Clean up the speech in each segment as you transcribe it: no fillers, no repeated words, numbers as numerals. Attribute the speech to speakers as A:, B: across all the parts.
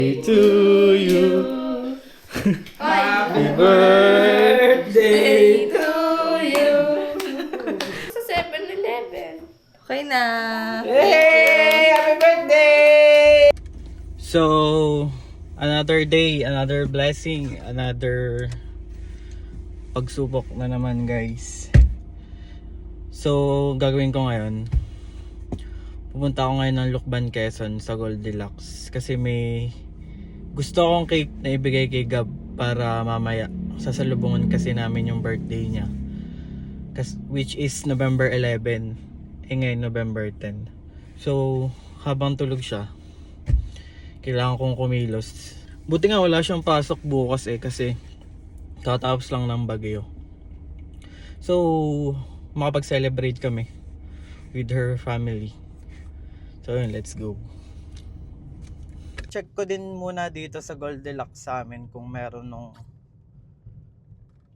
A: To you. Happy birthday to you.
B: Sa 7-Eleven.
C: Okay na.
A: Hey! Happy birthday! So, another day, another blessing, another pagsubok na naman, guys. So, gagawin ko ngayon, pupunta ako ngayon ng Lucban, Quezon sa Goldilocks kasi may gusto akong cake na ibigay kay Gab para mamaya sasalubungan kasi namin yung birthday niya, which is November 11, ngayon November 10. So habang tulog siya, kailangan kong kumilos. Buti nga wala siyang pasok bukas kasi tatapos lang ng bagyo. So makapag-celebrate kami with her family. So yun, let's go. Check ko din muna dito sa Goldilocks sa amin kung meron nung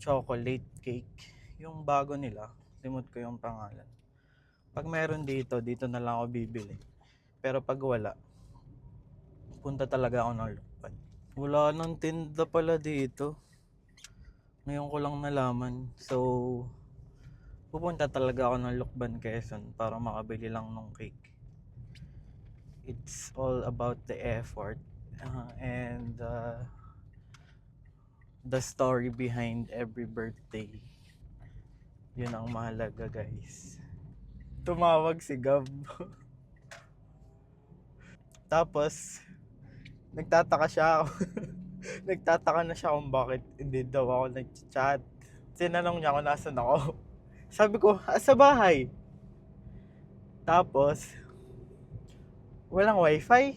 A: chocolate cake. Yung bago nila, limot ko yung pangalan. Pag meron dito na lang ako bibili. Pero pag wala, punta talaga ako ng Lucban. Wala nang tinda pala dito. Ngayon ko lang nalaman. So, pupunta talaga ako ng Lucban, Quezon para makabili lang ng cake. It's all about the effort and the story behind every birthday. Yun ang mahalaga, guys. Tumawag si Gab. Tapos nagtataka siya nagtataka na siya kung bakit hindi daw ako nag-chat. Tinanong niya kung nasan ako. Sabi ko, sa bahay. Tapos walang wifi.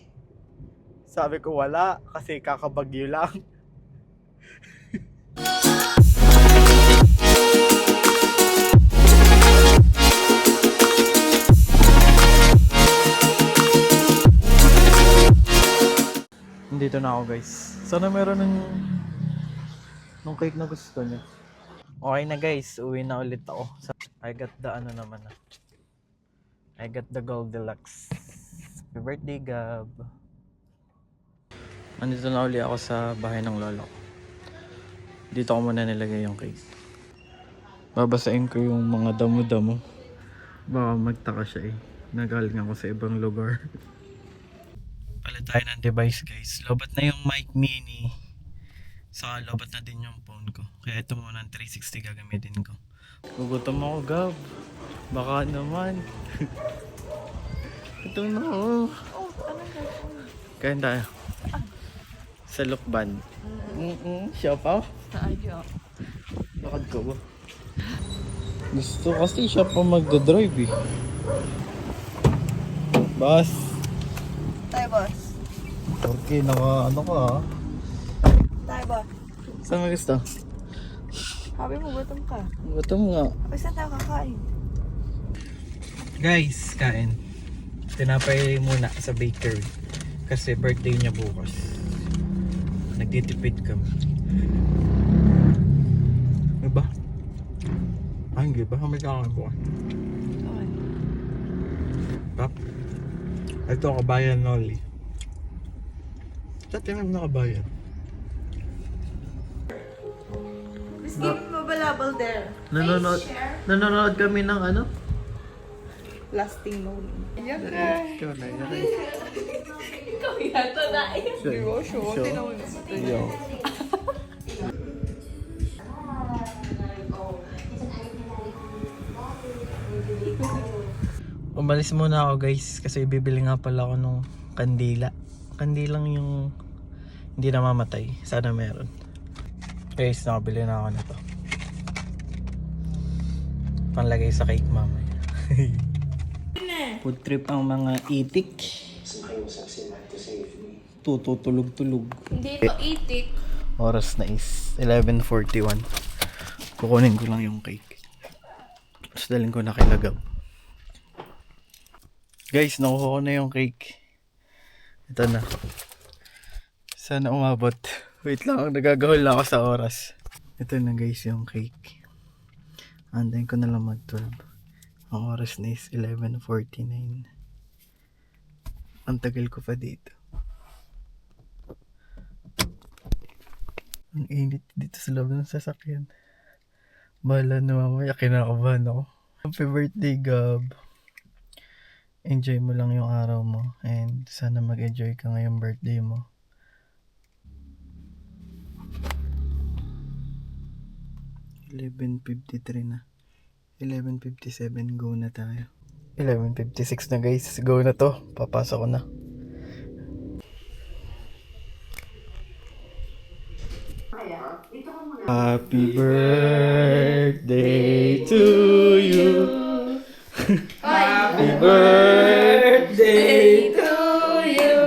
A: Sabi ko wala kasi kakabagyo lang. Dito na ako, guys. Sana meron nung cake na gusto niya. Okay na, guys, uwi na ulit ako. I got the I got the Goldilocks. Happy birthday, Gab. Nandito na ulit ako sa bahay ng lolo ko. Dito ko muna nilagay yung cake. Babasain ko yung mga damo-damo. Baka magtaka siya Nagaling ako sa ibang lugar. Palit tayo ng device, guys. Lobat na yung mic mini. Saka lobat na din yung phone ko. Kaya ito muna ng 360 gagamitin ko. Gugutom ako, Gab. Baka naman. Ito na ako. Kain tayo. Sa Lucban. Siya pa?
C: Ayaw.
A: Bakit ka ba? Gusto kasi siya pa magdadrive Boss.
C: Tayo, boss.
A: Okay, ano ka
C: Tayo, boss.
A: Saan mo gusto?
C: Sabi mo, gutom ka.
A: Gutom nga.
C: Ay, saan tayo kakain?
A: Guys, kain. Tinapay muna sa bakery. Kasi birthday niya bukas. Nagtitipid kami. Diba? Hindi ba? May kakain bukas.
C: Okay.
A: Pap. Ito, kabayan Noli. Sa tinag na kabayan.
C: Just give me mabalabal there.
A: Nanonood kami ng ano?
C: Lasting moment. Yan
A: Ikaw na, yan.
C: Ikaw yata na eh. Di ba? Sure. Tinawin mo.
A: Yo. Umalis muna ako, guys, kasi bibili nga pala ako nung kandila. Kandilang yung hindi namamatay. Sana meron. Guys, nakabili na ako nito. Panlagay sa cake mamaya. Food trip ang mga itik. Tutulog-tulog.
B: Hindi ito itik.
A: Oras na is 11:41. Kukunin ko lang yung cake. Tapos dalhin ko na kay Lagab. Guys, nakuha ko na yung cake. Ito na. Sana umabot. Wait lang, nagagahol na ako sa oras. Ito na, guys, yung cake. Antayin ko na lang mag-12. Ang oras na is 11:49. Ang tagal ko pa dito. Ang init dito sa loob ng sasakyan. Bahala na mamaya, kinakabahan ako. Happy birthday, Gab. Enjoy mo lang yung araw mo. And sana mag-enjoy ka ngayong birthday mo. $11:53 na. 11:57, go na tayo. 11:56 na guys, go na to. Papasok ko na. Happy birthday to you. Happy birthday
B: To you.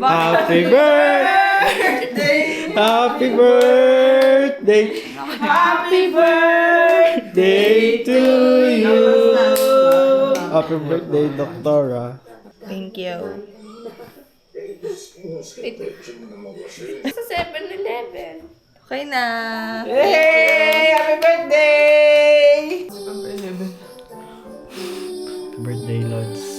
A: Happy birthday. Happy birthday. Happy birthday to you. Happy birthday, Doktora.
C: Thank you.
B: Sa 7-Eleven.
C: Okay na.
D: Hey! Happy birthday!
A: Birthday, Lods.